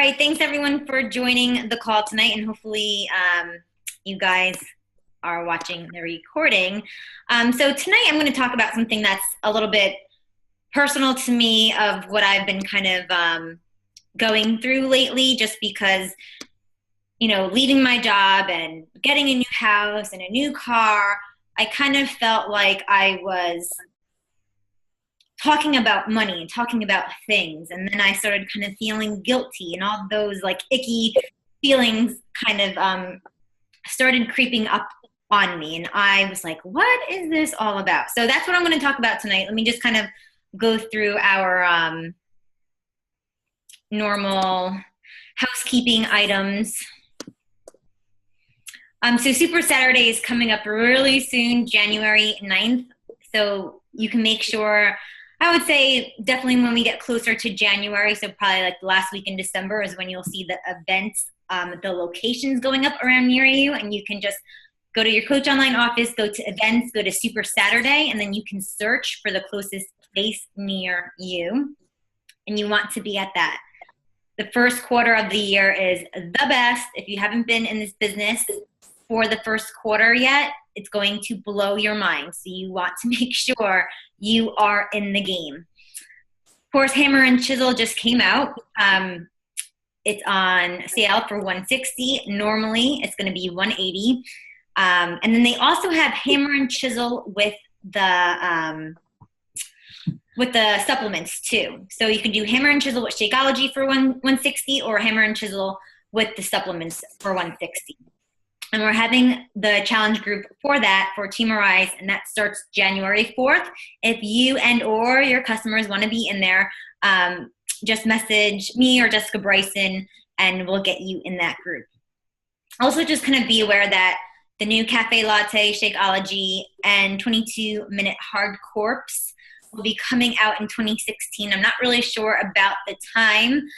right. Thanks everyone for joining the call tonight, and hopefully you guys are watching the recording. So tonight I'm going to talk about something that's a little bit personal to me of what I've been kind of going through lately, just because, leaving my job and getting a new house and a new car, I kind of felt like I was talking about money and talking about things. And then I started kind of feeling guilty, and all those like icky feelings kind of started creeping up on me. And I was like, what is this all about? So that's what I'm going to talk about tonight. Let me just kind of go through our normal housekeeping items. So Super Saturday is coming up really soon, January 9th. So you can make sure, I would say definitely when we get closer to January, so probably like the last week in December is when you'll see the events, the locations going up around near you, and you can just go to your Coach Online office, go to events, go to Super Saturday, and then you can search for the closest place near you, and you want to be at that. The first quarter of the year is the best. If you haven't been in this business for the first quarter yet, it's going to blow your mind. So you want to make sure you are in the game. Of course, Hammer and Chisel just came out. It's on sale for $160. Normally, it's going to be $180. And then they also have Hammer and Chisel with the supplements too. So you can do Hammer and Chisel with Shakeology for $160, or Hammer and Chisel with the supplements for $160. And we're having the challenge group for that for Team Arise, and that starts January 4th. If you and or your customers want to be in there, just message me or Jessica Bryson, and we'll get you in that group. Also, just kind of be aware that the new Cafe Latte, Shakeology, and 22-minute Hard Corpse will be coming out in 2016. I'm not really sure about the time,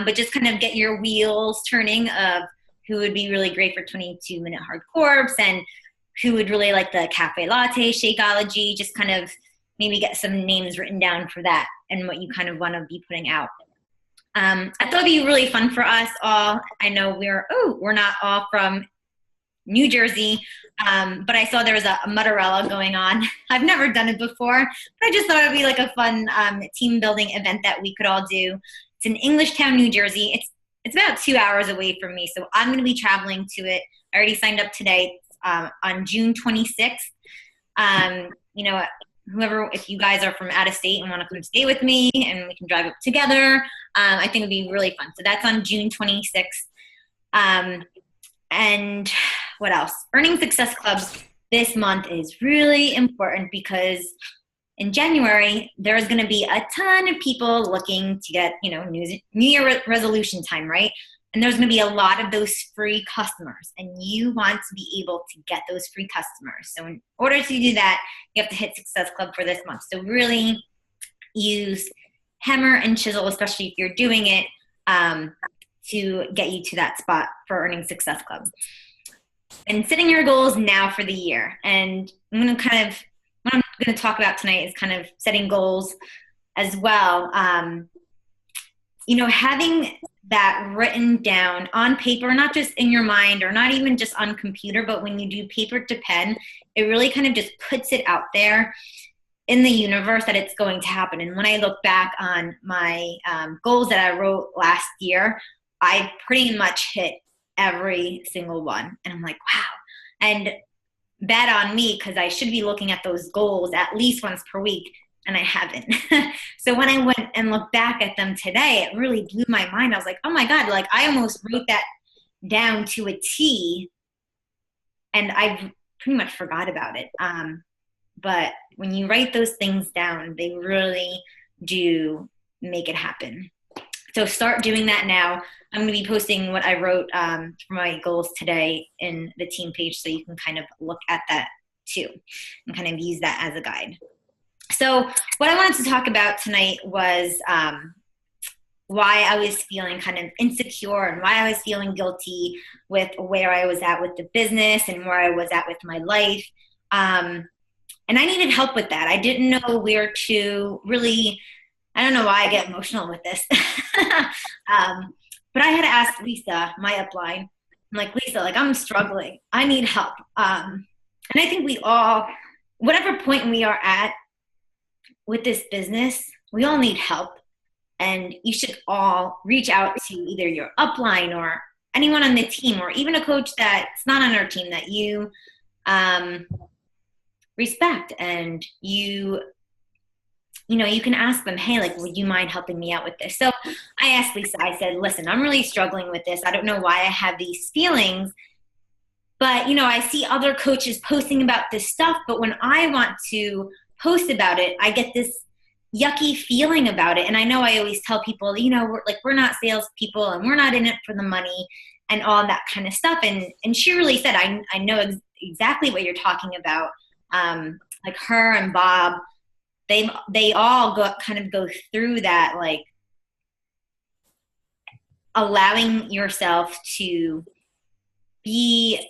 but just kind of get your wheels turning of who would be really great for 22-minute Hard Corpse and who would really like the Cafe Latte, Shakeology. Just kind of maybe get some names written down for that and what you kind of want to be putting out. I thought it'd be really fun for us all. I know we're not all from New Jersey, but I saw there was a mozzarella going on. I've never done it before, but I just thought it'd be like a fun team building event that we could all do. It's in Englishtown, New Jersey. It's about 2 hours away from me, so I'm going to be traveling to it. I already signed up today on June 26th. Whoever, if you guys are from out of state and want to come stay with me and we can drive up together, I think it'd be really fun. So that's on June 26th. And what else? Earning Success Club this month is really important because in January, there's going to be a ton of people looking to get, New Year resolution time, right? And there's going to be a lot of those free customers, and you want to be able to get those free customers. So in order to do that, you have to hit Success Club for this month. So really use Hammer and Chisel, especially if you're doing it, to get you to that spot for Earning Success Club. And setting your goals now for the year. And what I'm going to talk about tonight is kind of setting goals as well. Having that written down on paper, not just in your mind or not even just on computer, but when you do paper to pen, it really kind of just puts it out there in the universe that it's going to happen. And when I look back on my goals that I wrote last year, I pretty much hit every single one. And I'm like, wow. And bad on me, because I should be looking at those goals at least once per week, and I haven't. So when I went and looked back at them today, it really blew my mind. I was like, oh my God, like I almost wrote that down to a T, and I pretty much forgot about it. But when you write those things down, they really do make it happen. So start doing that now. I'm going to be posting what I wrote for my goals today in the team page, so you can kind of look at that too and kind of use that as a guide. So what I wanted to talk about tonight was why I was feeling kind of insecure and why I was feeling guilty with where I was at with the business and where I was at with my life. And I needed help with that. I didn't know where to really, I don't know why I get emotional with this. But I had to ask Lisa, my upline. I'm like, Lisa, like I'm struggling. I need help. And I think we all, whatever point we are at with this business, we all need help. And you should all reach out to either your upline or anyone on the team, or even a coach that's not on our team that you um, respect, and you know, you can ask them, hey, like, would you mind helping me out with this? So I asked Lisa, I said, listen, I'm really struggling with this. I don't know why I have these feelings, but, you know, I see other coaches posting about this stuff, but when I want to post about it, I get this yucky feeling about it. And I know I always tell people, you know, we're not salespeople and we're not in it for the money and all that kind of stuff. And she really said, I know exactly what you're talking about. Like her and Bob, they all kind of go through that, like allowing yourself to be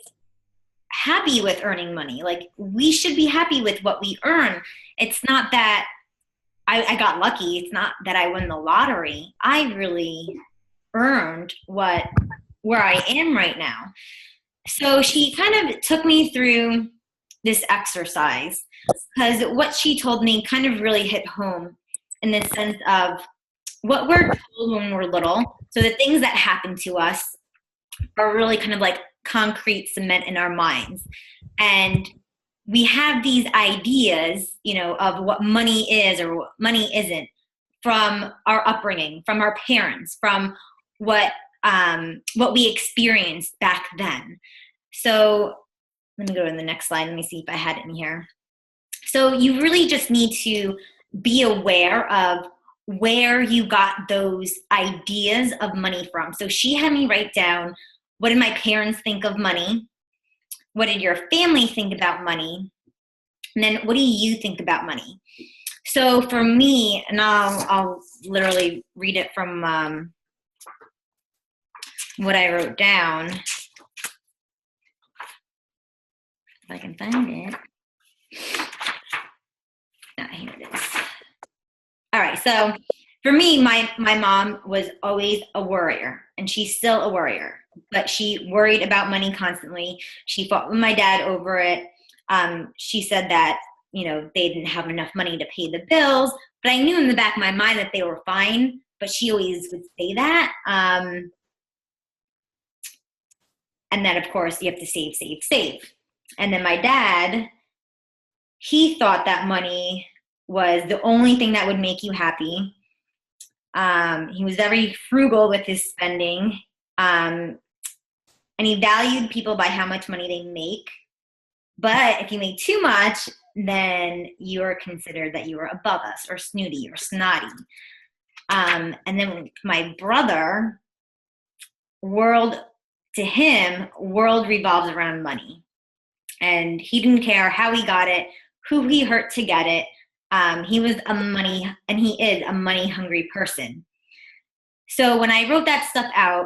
happy with earning money. Like we should be happy with what we earn. It's not that I got lucky. It's not that I won the lottery. I really earned where I am right now. So she kind of took me through this exercise, because what she told me kind of really hit home in the sense of what we're told when we're little. So the things that happen to us are really kind of like concrete cement in our minds. And we have these ideas, you know, of what money is or what money isn't from our upbringing, from our parents, from what we experienced back then. So let me go to the next slide. Let me see if I had it in here. So you really just need to be aware of where you got those ideas of money from. So she had me write down, what did my parents think of money? What did your family think about money? And then what do you think about money? So for me, and I'll literally read it from what I wrote down. If I can find it. Here it is. All right, so for me, my mom was always a worrier, and she's still a worrier, but she worried about money constantly. She fought with my dad over it. She said that, you know, they didn't have enough money to pay the bills, but I knew in the back of my mind that they were fine, but she always would say that. And then, of course, you have to save, save, save. And then my dad, he thought that money was the only thing that would make you happy. He was very frugal with his spending. And he valued people by how much money they make. But if you make too much, then you're considered that you are above us, or snooty, or snotty. And then my brother, to him, world revolves around money. And he didn't care how he got it, who he hurt to get it. He was he is a money hungry person. So when I wrote that stuff out,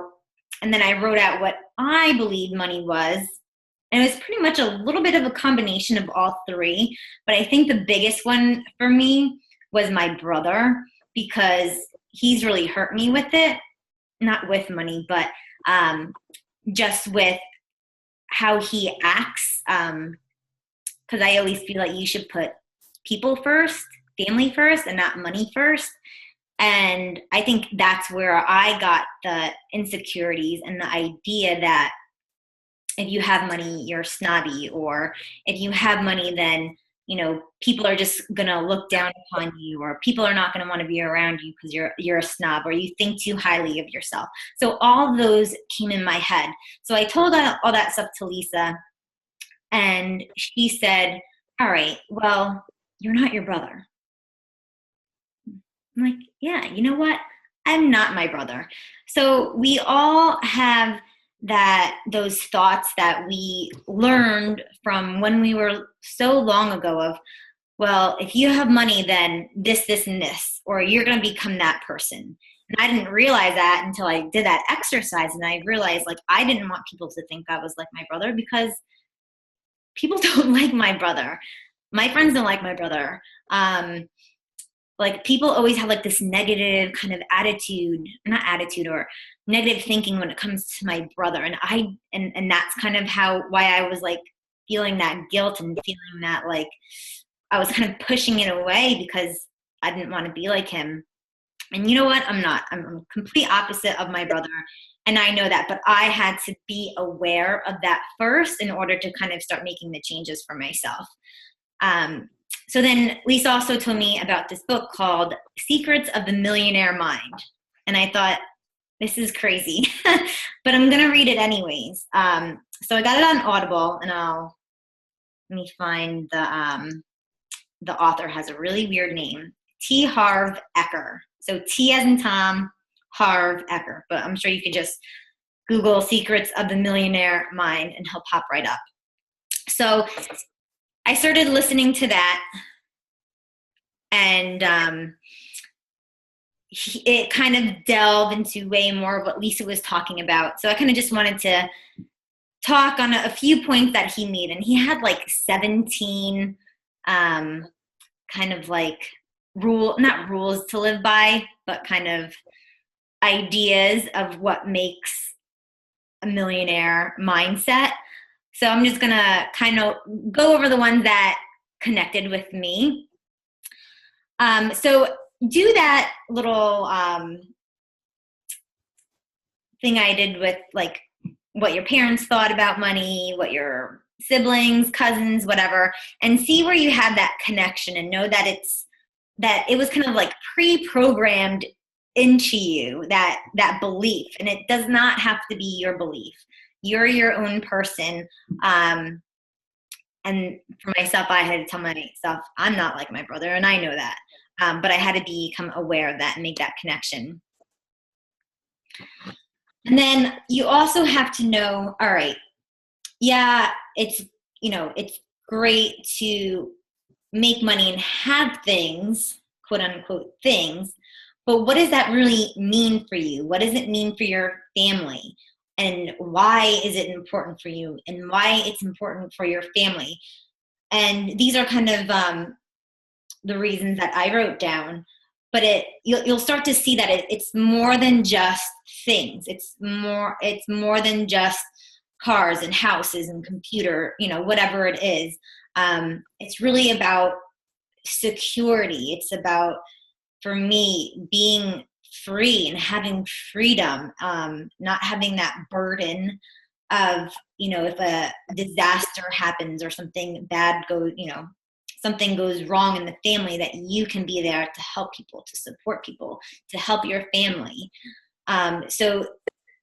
and then I wrote out what I believed money was, and it was pretty much a little bit of a combination of all three, but I think the biggest one for me was my brother, because he's really hurt me with it, not with money, but just with how he acts, because I always feel like you should put people first, family first, and not money first. And I think that's where I got the insecurities and the idea that if you have money, you're snobby, or if you have money, then, you know, people are just gonna look down upon you, or people are not gonna want to be around you because you're a snob, or you think too highly of yourself. So all those came in my head. So I told all that stuff to Lisa, and she said, all right, well, you're not your brother. I'm like, yeah, you know what? I'm not my brother. So we all have those thoughts that we learned from when we were so long ago of, well, if you have money, then this, and this, or you're going to become that person. And I didn't realize that until I did that exercise, and I realized, like, I didn't want people to think I was like my brother, because people don't like my brother. My friends don't like my brother. Like, people always have like this negative kind of attitude, not attitude, or negative thinking when it comes to my brother. And that's kind of why I was like feeling that guilt and feeling that like I was kind of pushing it away because I didn't want to be like him. And you know what? I'm not. I'm complete opposite of my brother. And I know that, but I had to be aware of that first in order to kind of start making the changes for myself. So then Lisa also told me about this book called Secrets of the Millionaire Mind. And I thought, this is crazy, but I'm going to read it anyways. So I got it on Audible, and let me find the author has a really weird name, T. Harv Eker. So T as in Tom, Harv Eker. But I'm sure you can just Google Secrets of the Millionaire Mind and he'll pop right up. So I started listening to that, and it kind of delved into way more of what Lisa was talking about. So I kind of just wanted to talk on a few points that he made. And he had like 17 kind of like not rules to live by, but kind of ideas of what makes a millionaire mindset. So I'm just going to kind of go over the ones that connected with me. So do that little thing I did with like what your parents thought about money, what your siblings, cousins, whatever, and see where you have that connection and know that it was kind of like pre-programmed into you, that belief. And it does not have to be your belief. You're your own person. And for myself, I had to tell myself, I'm not like my brother, and I know that. But I had to become aware of that and make that connection. And then you also have to know, all right, yeah, it's great to make money and have things, quote unquote things, but what does that really mean for you? What does it mean for your family? And why is it important for you? And why it's important for your family? And these are kind of the reasons that I wrote down. But you'll start to see that it's more than just things. It's more than just cars and houses and computer, whatever it is. It's really about security. It's about, for me, being free and having freedom, not having that burden of, if a disaster happens or something bad goes, something goes wrong in the family, that you can be there to help people, to support people, to help your family. So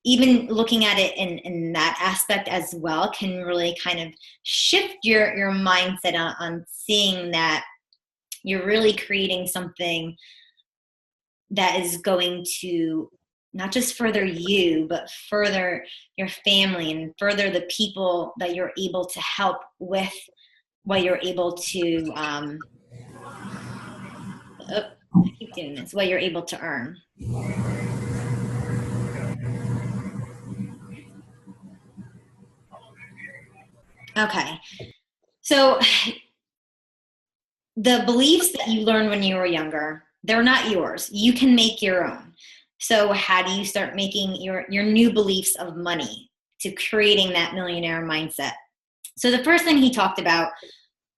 even looking at it in that aspect as well can really kind of shift your mindset on seeing that you're really creating something that is going to not just further you, but further your family and further the people that you're able to help with what you're able to, I keep doing this, what you're able to earn. Okay. So the beliefs that you learned when you were younger, they're not yours. You can make your own. So how do you start making your new beliefs of money to creating that millionaire mindset? So the first thing he talked about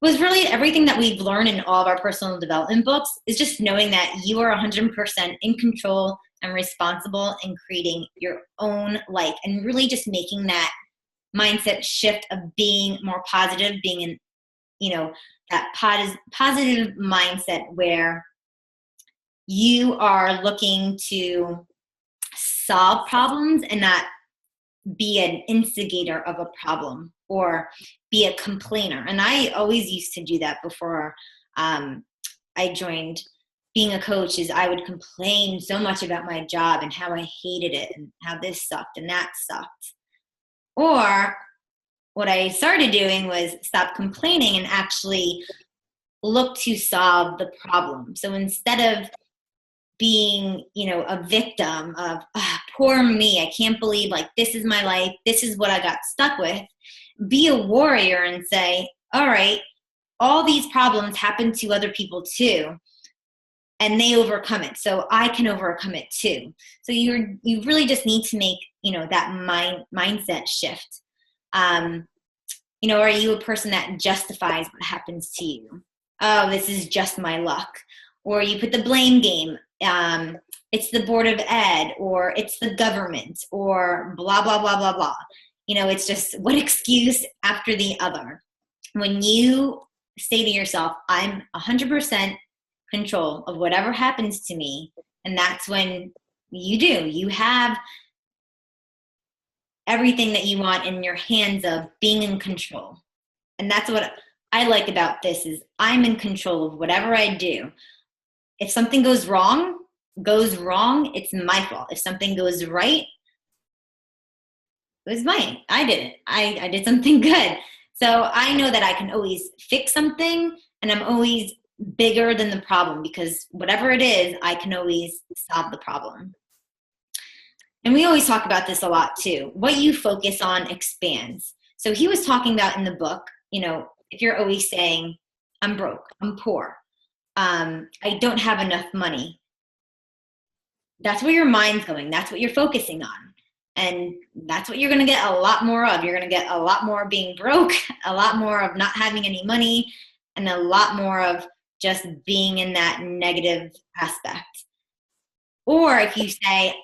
was really everything that we've learned in all of our personal development books is just knowing that you are 100% in control and responsible in creating your own life, and really just making that mindset shift of being more positive, being in, that positive mindset where you are looking to solve problems and not be an instigator of a problem or be a complainer. And I always used to do that before I joined being a coach, is I would complain so much about my job and how I hated it and how this sucked and that sucked. Or what I started doing was stop complaining and actually look to solve the problem. So instead of being, a victim of poor me, I can't believe like this is my life, this is what I got stuck with, be a warrior and say, all right, all these problems happen to other people too. and they overcome it. So I can overcome it too. So you really just need to make, that mindset shift. Are you a person that justifies what happens to you? Oh, this is just my luck. Or you put the blame game. It's the board of ed, or it's the government, or blah, blah, blah, blah, blah. It's just one excuse after the other. When you say to yourself, I'm 100% control of whatever happens to me, and that's when you have everything that you want in your hands of being in control. And that's what I like about this, is I'm in control of whatever I do. If something goes wrong, it's my fault. If something goes right, it was mine. I did it. I did something good. So I know that I can always fix something, and I'm always bigger than the problem, because whatever it is, I can always solve the problem. And we always talk about this a lot too. What you focus on expands. So he was talking about in the book, if you're always saying, I'm broke, I'm poor, I don't have enough money, that's where your mind's going. That's what you're focusing on. And that's what you're going to get a lot more of. You're going to get a lot more of being broke, a lot more of not having any money, and a lot more of just being in that negative aspect. Or if you say,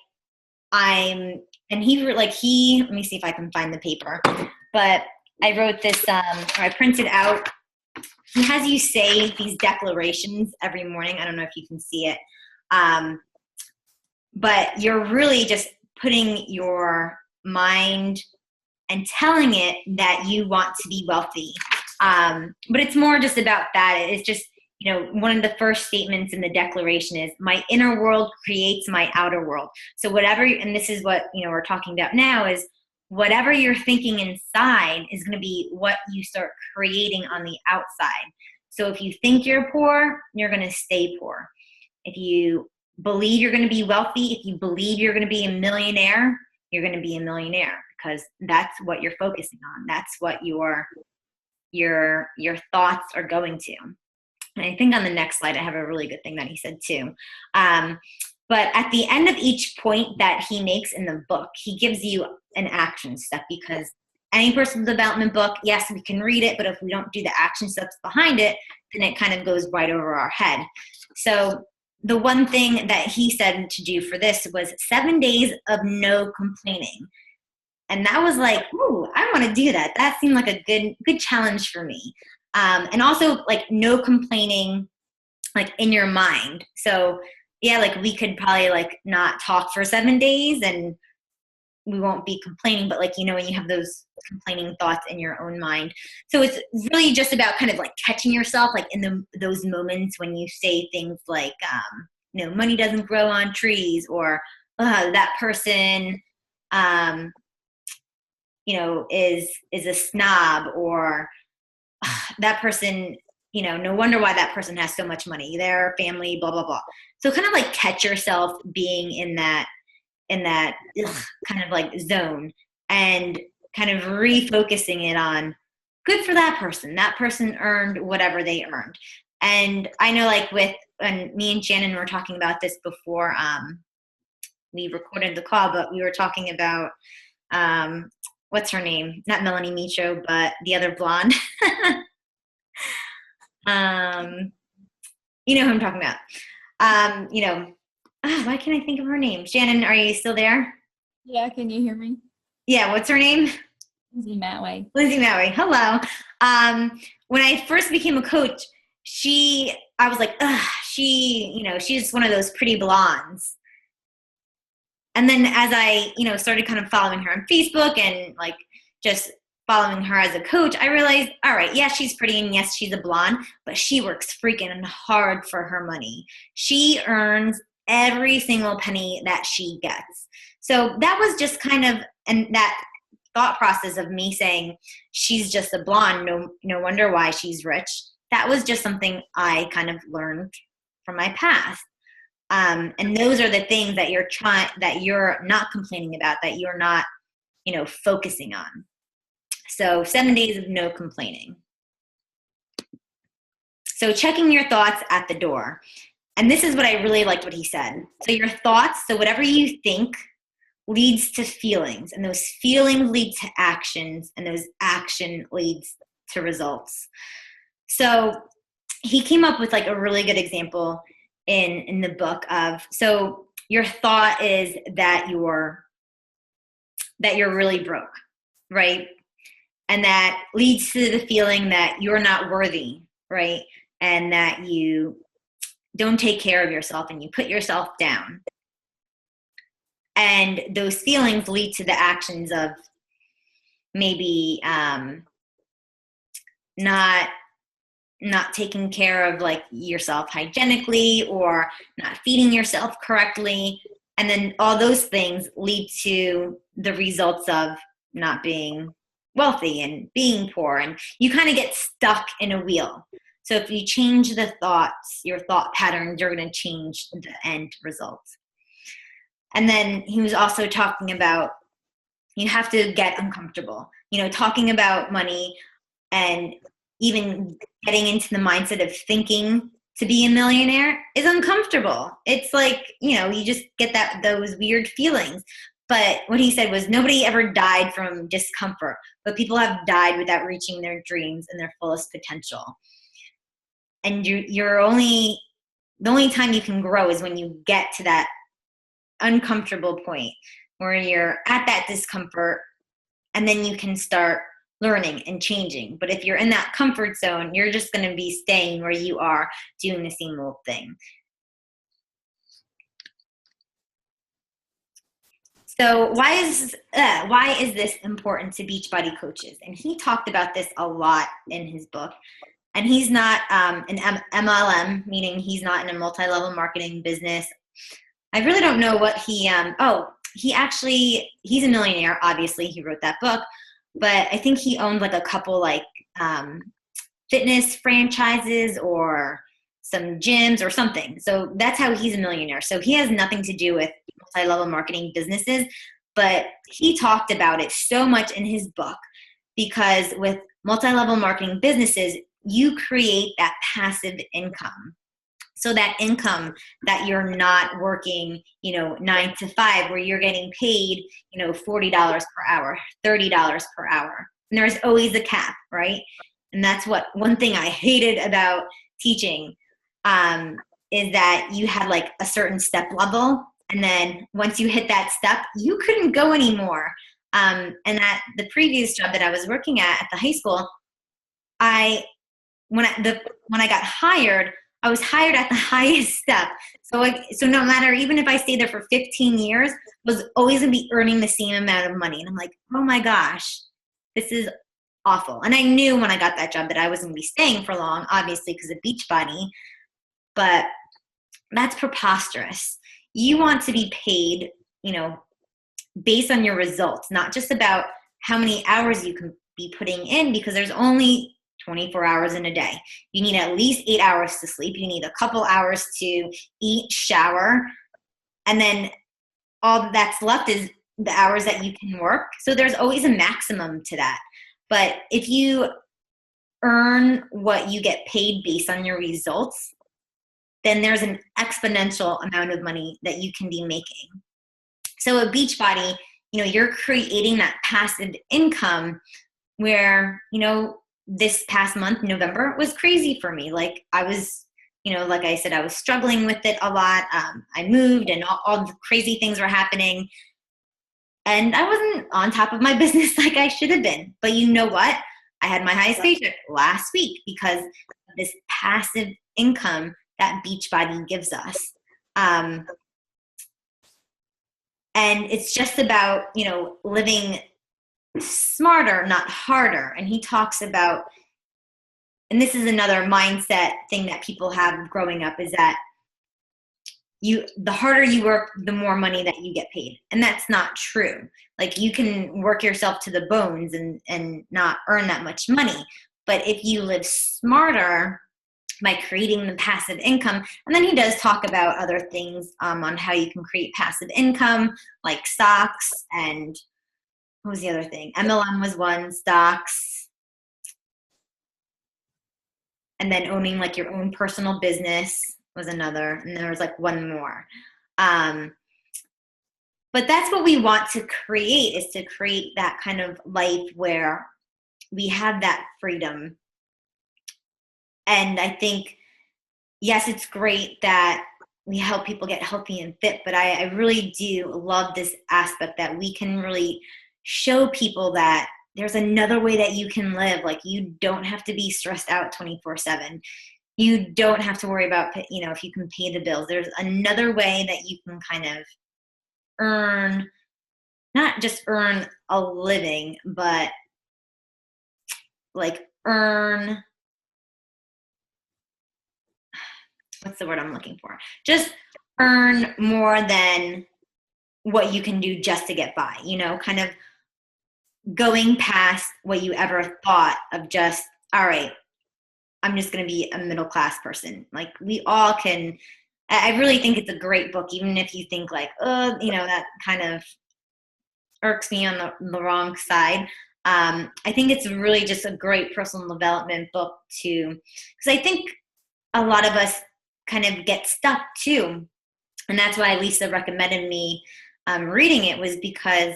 let me see if I can find the paper, but I wrote this, or I printed out. He has you say these declarations every morning. I don't know if you can see it. But you're really just putting your mind and telling it that you want to be wealthy. But it's more just about that. It's just, one of the first statements in the declaration is, my inner world creates my outer world. So whatever, and this is what, we're talking about now, is whatever you're thinking inside is going to be what you start creating on the outside. So if you think you're poor, you're going to stay poor. If you believe you're going to be wealthy, if you believe you're going to be a millionaire, you're going to be a millionaire, because that's what you're focusing on. That's what your thoughts are going to. And I think on the next slide, I have a really good thing that he said too. But at the end of each point that he makes in the book, he gives you an action step, because any personal development book, yes, we can read it, but if we don't do the action steps behind it, then it kind of goes right over our head. So the one thing that he said to do for this was 7 days of no complaining. And that was like, ooh, I want to do that. That seemed like a good challenge for me. And also like no complaining, like in your mind. So yeah, like we could probably like not talk for 7 days and we won't be complaining, but like, when you have those complaining thoughts in your own mind. So it's really just about kind of like catching yourself, like in those moments when you say things like, money doesn't grow on trees, or that person, is a snob, or that person, no wonder why that person has so much money, their family, blah, blah, blah. So kind of like catch yourself being in that kind of like zone, and kind of refocusing it on, good for that person. That person earned whatever they earned. And I know like when me and Shannon were talking about this before we recorded the call, but we were talking about, what's her name? Not Melanie Micho, but the other blonde. You know who I'm talking about. Why can't I think of her name? Shannon, are you still there? Yeah, can you hear me? Yeah, what's her name? Lindsay Matway. Lindsay Matway. Hello. When I first became a coach, I was like, she's one of those pretty blondes. And then as I, started kind of following her on Facebook and like just following her as a coach, I realized, all right, yes, she's pretty, and yes, she's a blonde, but she works freaking hard for her money. She earns every single penny that she gets. So that was just kind of, and that thought process of me saying she's just a blonde, no wonder why she's rich. That was just something I kind of learned from my past. And those are the things that you're not complaining about, that you're not, focusing on. So 7 days of no complaining. So checking your thoughts at the door. And this is what I really liked what he said. So your thoughts, so whatever you think leads to feelings, and those feelings lead to actions, and those action leads to results. So he came up with like a really good example in the book of, so your thought is that you're really broke, right? And that leads to the feeling that you're not worthy, right? And that you don't take care of yourself and you put yourself down. And those feelings lead to the actions of maybe not taking care of like yourself hygienically, or not feeding yourself correctly. And then all those things lead to the results of not being wealthy and being poor. And you kind of get stuck in a wheel. So if you change the thoughts, your thought patterns, you're going to change the end results. And then he was also talking about, you have to get uncomfortable. You know, talking about money and even getting into the mindset of thinking to be a millionaire is uncomfortable. It's like, you know, you just get those weird feelings. But what he said was nobody ever died from discomfort, but people have died without reaching their dreams and their fullest potential. And the only time you can grow is when you get to that uncomfortable point where you're at that discomfort, and then you can start learning and changing. But if you're in that comfort zone, you're just going to be staying where you are doing the same old thing. So why is this important to Beachbody coaches? And he talked about this a lot in his book. And he's not an MLM, meaning he's not in a multi-level marketing business. I really don't know what he's a millionaire. Obviously, he wrote that book, but I think he owned like a couple like fitness franchises or some gyms or something. So that's how he's a millionaire. So he has nothing to do with multi-level marketing businesses, but he talked about it so much in his book, because with multi-level marketing businesses, you create that passive income. So that income that you're not working, 9 to 5, where you're getting paid, $40 per hour, $30 per hour. And there's always a cap, right? And that's one thing I hated about teaching is that you had like a certain step level. And then once you hit that step, you couldn't go anymore. And at the previous job that I was working at the high school, when I got hired, I was hired at the highest step. So no matter, even if I stayed there for 15 years, I was always going to be earning the same amount of money. And I'm like, oh my gosh, this is awful. And I knew when I got that job that I wasn't going to be staying for long, obviously because of Beachbody, but that's preposterous. You want to be paid, based on your results, not just about how many hours you can be putting in, because there's only 24 hours in a day. You need at least 8 hours to sleep. You need a couple hours to eat, shower, and then all that's left is the hours that you can work. So there's always a maximum to that. But if you earn what you get paid based on your results, then there's an exponential amount of money that you can be making. So at Beachbody, you're creating that passive income where, this past month, November, was crazy for me. Like I was, like I said, I was struggling with it a lot. I moved and all the crazy things were happening. And I wasn't on top of my business like I should have been. But you know what? I had my highest paycheck last week because of this passive income that Beachbody gives us. And it's just about, living smarter, not harder. And he talks about, and this is another mindset thing that people have growing up, is that the harder you work, the more money that you get paid. And that's not true. Like you can work yourself to the bones and not earn that much money. But if you live smarter by creating the passive income, and then he does talk about other things on how you can create passive income, like stocks, and what was the other thing? MLM was one, stocks, and then owning like your own personal business, was another, and there was like one more. But that's what we want to create, is to create that kind of life where we have that freedom. And I think, yes, it's great that we help people get healthy and fit, but I really do love this aspect that we can really show people that there's another way that you can live. Like, you don't have to be stressed out 24/7. You don't have to worry about, if you can pay the bills. There's another way that you can kind of earn, not just earn a living, but like earn, what's the word I'm looking for? Just earn more than what you can do just to get by, kind of going past what you ever thought of, just, all right, I'm just going to be a middle class person. Like, we all can. I really think it's a great book, even if you think like, oh, that kind of irks me on the wrong side. I think it's really just a great personal development book too, because I think a lot of us kind of get stuck too. And that's why Lisa recommended me reading it, was because,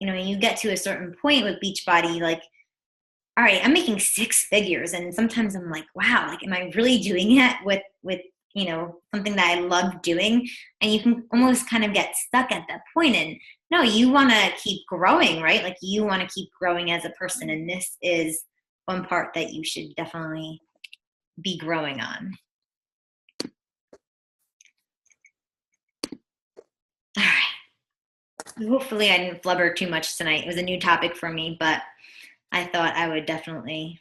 when you get to a certain point with Beachbody, like, all right, I'm making 6 figures. And sometimes I'm like, wow, like, am I really doing it with something that I love doing? And you can almost kind of get stuck at that point. And no, you want to keep growing, right? Like, you want to keep growing as a person. And this is one part that you should definitely be growing on. All right. Hopefully I didn't blubber too much tonight. It was a new topic for me, but I thought I would definitely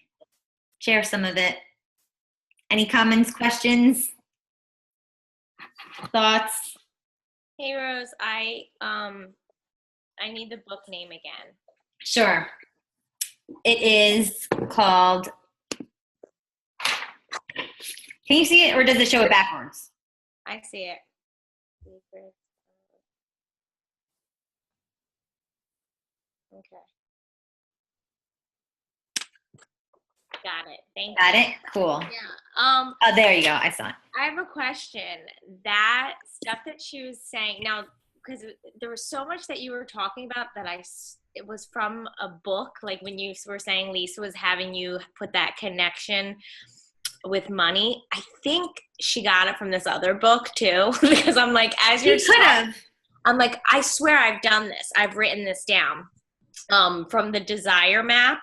share some of it. Any comments, questions, thoughts? Hey Rose, I need the book name again. Sure. It is called, can you see it, or does it show it backwards? I see it. Okay. Got it. Thank you. Got it? Cool. Yeah. Oh, there you go. I saw it. I have a question. That stuff that she was saying now, because there was so much that you were talking about that it was from a book. Like, when you were saying Lisa was having you put that connection with money, I think she got it from this other book too. Because I'm like, as you're talking, I'm like, I swear I've done this. I've written this down from the Desire Map,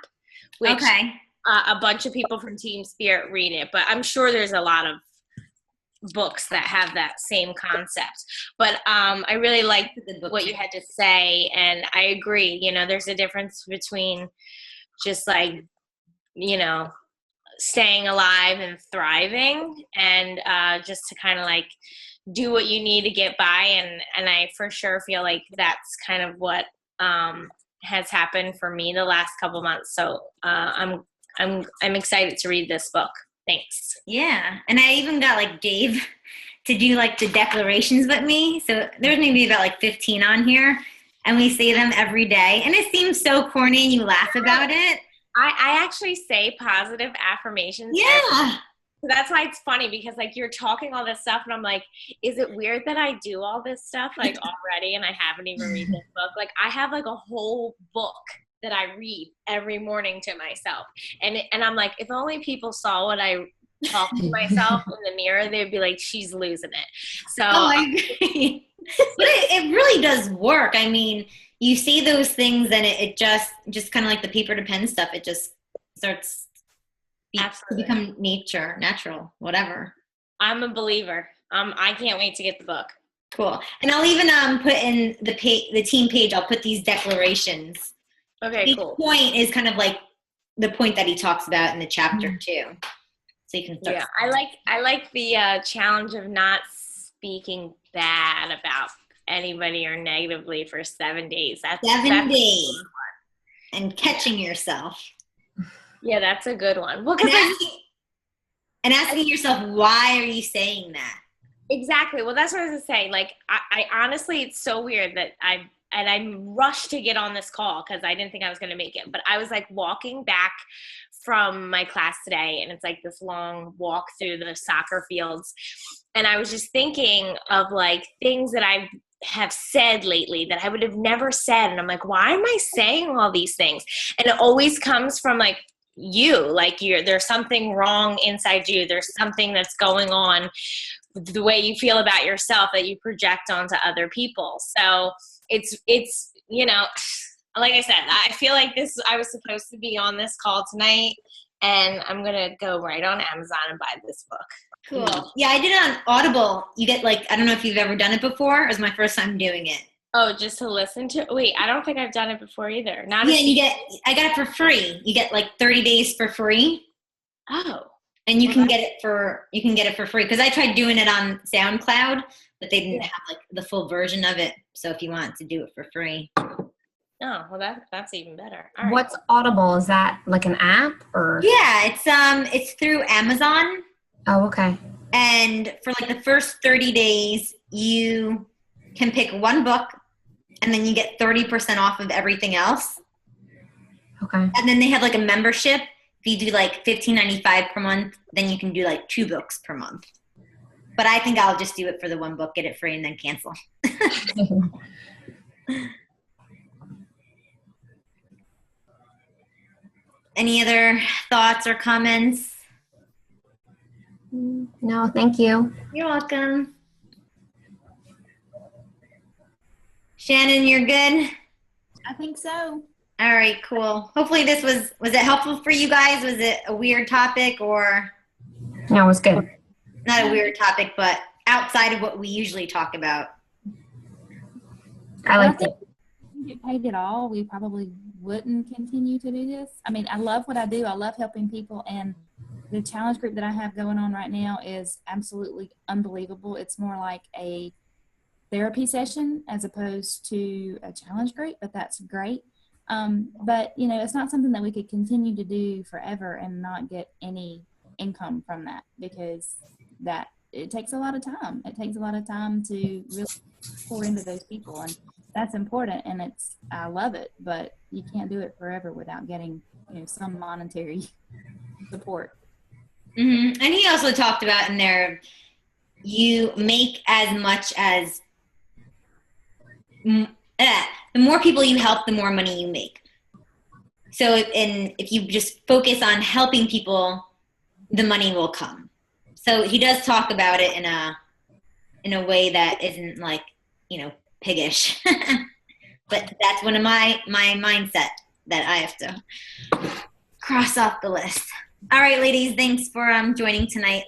which okay. A bunch of people from Team Spirit read it, but I'm sure there's a lot of books that have that same concept. But I really liked what you had to say, and I agree. There's a difference between just like, staying alive and thriving, and just to kind of like do what you need to get by. And I for sure feel like that's kind of what has happened for me the last couple months. So I'm excited to read this book. Thanks. Yeah. And I even got like Dave to do like the declarations with me. So there's maybe about like 15 on here, and we say them every day. And it seems so corny and you laugh about it. I actually say positive affirmations. Yeah. That's why it's funny, because like you're talking all this stuff and I'm like, is it weird that I do all this stuff like already and I haven't even read this book? Like, I have like a whole book that I read every morning to myself. And I'm like, if only people saw what I talk to myself in the mirror, they'd be like, she's losing it. So I agree. But it really does work. I mean, you see those things and it just kind of like the paper to pen stuff, it just starts to become natural, whatever. I'm a believer. I can't wait to get the book. Cool. And I'll even put in the team page, I'll put these declarations. Okay, cool. Each point is kind of like the point that he talks about in the chapter too. So you can start. Yeah, I like the challenge of not speaking bad about anybody or negatively for 7 days. That's 7 days. And catching yourself. Yeah, that's a good one. Well, and asking yourself, why are you saying that? Exactly. Well, that's what I was going to say. Like, I honestly, it's so weird that I rushed to get on this call because I didn't think I was going to make it. But I was like walking back from my class today, and it's like this long walk through the soccer fields. And I was just thinking of like things that I have said lately that I would have never said. And I'm like, why am I saying all these things? And it always comes from like there's something wrong inside you. There's something that's going on with the way you feel about yourself that you project onto other people. So it's, like I said, I feel like I was supposed to be on this call tonight, and I'm going to go right on Amazon and buy this book. Cool. Yeah, I did it on Audible. You get I don't know if you've ever done it before. It was my first time doing it. Oh, just to listen to? Wait, I don't think I've done it before either. I got it for free. You get 30 days for free. Oh. And you can get it for free. Because I tried doing it on SoundCloud, but they didn't have the full version of it. So if you want to do it for free. Oh, well that's even better. All right. What's Audible? Is that like an app or? Yeah, it's through Amazon. Oh, okay. And for the first 30 days, you can pick one book, and then you get 30% off of everything else. Okay. And then they have a membership. If you do $15.95 per month, then you can do 2 books per month. But I think I'll just do it for the one book, get it free, and then cancel. Any other thoughts or comments? No, thank you. You're welcome. Shannon, you're good? I think so. All right, cool. Hopefully this was it helpful for you guys? Was it a weird topic or? No, it was good. Not a weird topic, but outside of what we usually talk about. I liked it. If we get paid at all, we probably wouldn't continue to do this. I mean, I love what I do. I love helping people, and the challenge group that I have going on right now is absolutely unbelievable. It's more like a therapy session as opposed to a challenge group, but that's great. But it's not something that we could continue to do forever and not get any income from that, because it takes a lot of time. It takes a lot of time to really pour into those people, and that's important, and I love it, but you can't do it forever without getting some monetary support. Mm-hmm. And he also talked about in there, you make as much as the more people you help, the more money you make. So if you just focus on helping people, the money will come. So he does talk about it in a way that isn't piggish. But that's one of my mindset that I have to cross off the list. All right, ladies, thanks for joining tonight.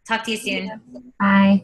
Talk to you soon. Bye.